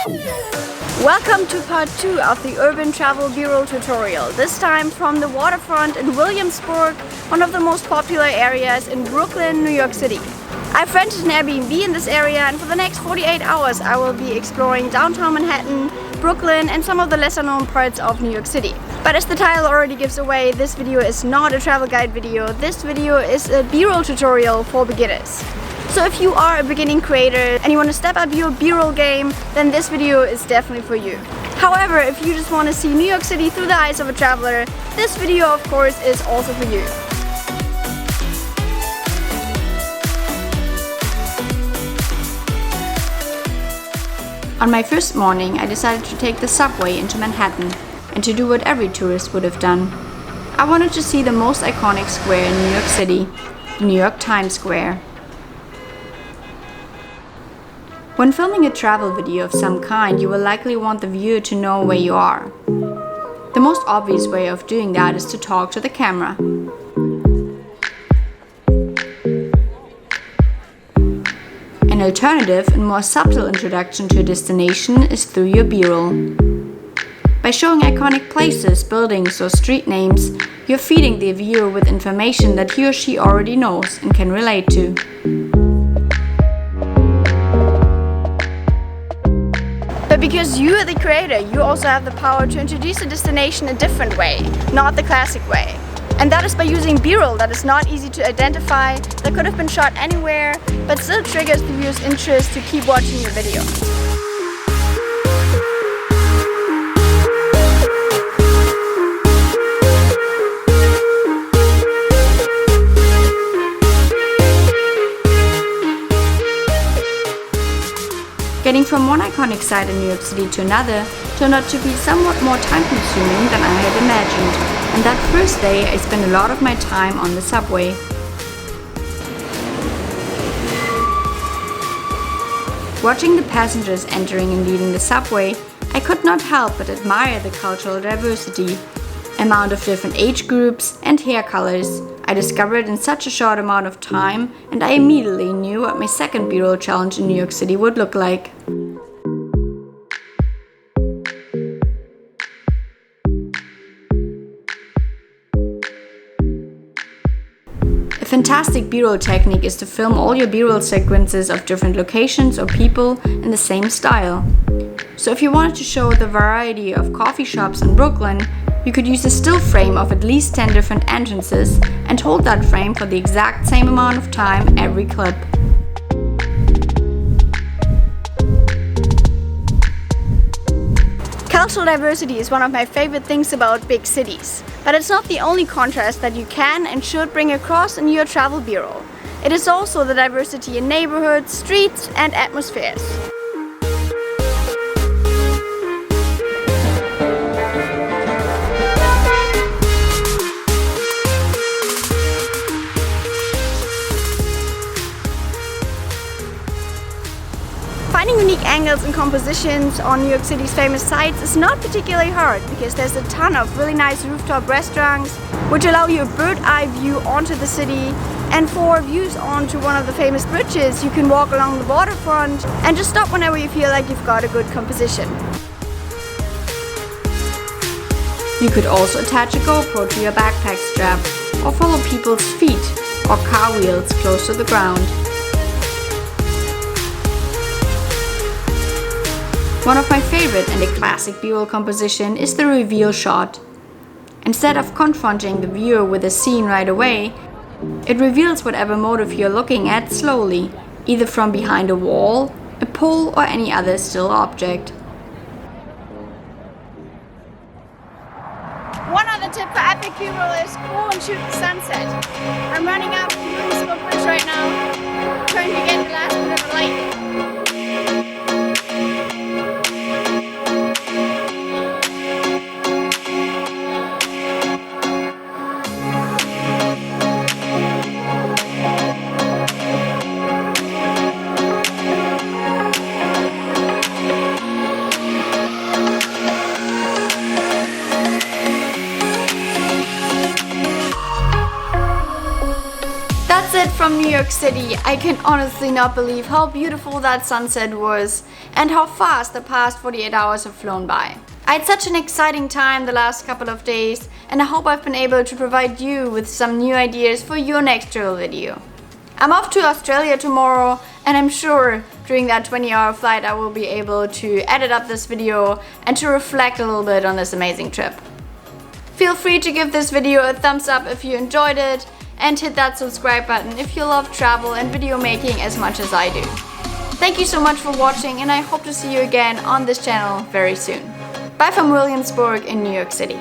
Welcome to part 2 of the urban travel BRoll tutorial, this time from the waterfront in Williamsburg, one of the most popular areas in Brooklyn, New York City. I've rented an Airbnb in this area, and for the next 48 hours I will be exploring downtown Manhattan, Brooklyn and some of the lesser known parts of New York City. But as the title already gives away, this video is not a travel guide video. This video is a BRoll tutorial for beginners. So if you are a beginning creator and you want to step up your BRoll game, then this video is definitely for you. However, if you just want to see New York City through the eyes of a traveler, this video of course is also for you. On my first morning, I decided to take the subway into Manhattan and to do what every tourist would have done. I wanted to see the most iconic square in New York City, the New York Times Square. When filming a travel video of some kind, you will likely want the viewer to know where you are. The most obvious way of doing that is to talk to the camera. An alternative and more subtle introduction to a destination is through your BRoll. By showing iconic places, buildings or street names, you're feeding the viewer with information that he or she already knows and can relate to. But because you are the creator, you also have the power to introduce a destination a different way, not the classic way. And that is by using BRoll that is not easy to identify, that could have been shot anywhere, but still triggers the viewer's interest to keep watching your video. Getting from one iconic site in New York City to another turned out to be somewhat more time-consuming than I had imagined, and that first day I spent a lot of my time on the subway. Watching the passengers entering and leaving the subway, I could not help but admire the cultural diversity, amount of different age groups and hair colors I discovered in such a short amount of time, and I immediately knew what my second BRoll challenge in New York City would look like. A fantastic BRoll technique is to film all your BRoll sequences of different locations or people in the same style. So if you wanted to show the variety of coffee shops in Brooklyn, you could use a still frame of at least 10 different entrances and hold that frame for the exact same amount of time every clip. Cultural diversity is one of my favorite things about big cities. But it's not the only contrast that you can and should bring across in your travel BRoll. It is also the diversity in neighborhoods, streets and atmospheres. Finding unique angles and compositions on New York City's famous sites is not particularly hard because there's a ton of really nice rooftop restaurants which allow you a bird's-eye view onto the city, and for views onto one of the famous bridges you can walk along the waterfront and just stop whenever you feel like you've got a good composition. You could also attach a GoPro to your backpack strap or follow people's feet or car wheels close to the ground. One of my favorite and a classic BRoll composition is the reveal shot. Instead of confronting the viewer with a scene right away, it reveals whatever motive you're looking at slowly, either from behind a wall, a pole or any other still object. One other tip for epic BRoll is go and shoot the sunset. I'm running up the Williamsburg Bridge right now, trying to get the last bit of light. That's it from New York City, I can honestly not believe how beautiful that sunset was and how fast the past 48 hours have flown by. I had such an exciting time the last couple of days, and I hope I've been able to provide you with some new ideas for your next travel video. I'm off to Australia tomorrow, and I'm sure during that 20-hour flight I will be able to edit up this video and to reflect a little bit on this amazing trip. Feel free to give this video a thumbs up if you enjoyed it, and hit that subscribe button if you love travel and video making as much as I do. Thank you so much for watching, and I hope to see you again on this channel very soon. Bye from Williamsburg in New York City.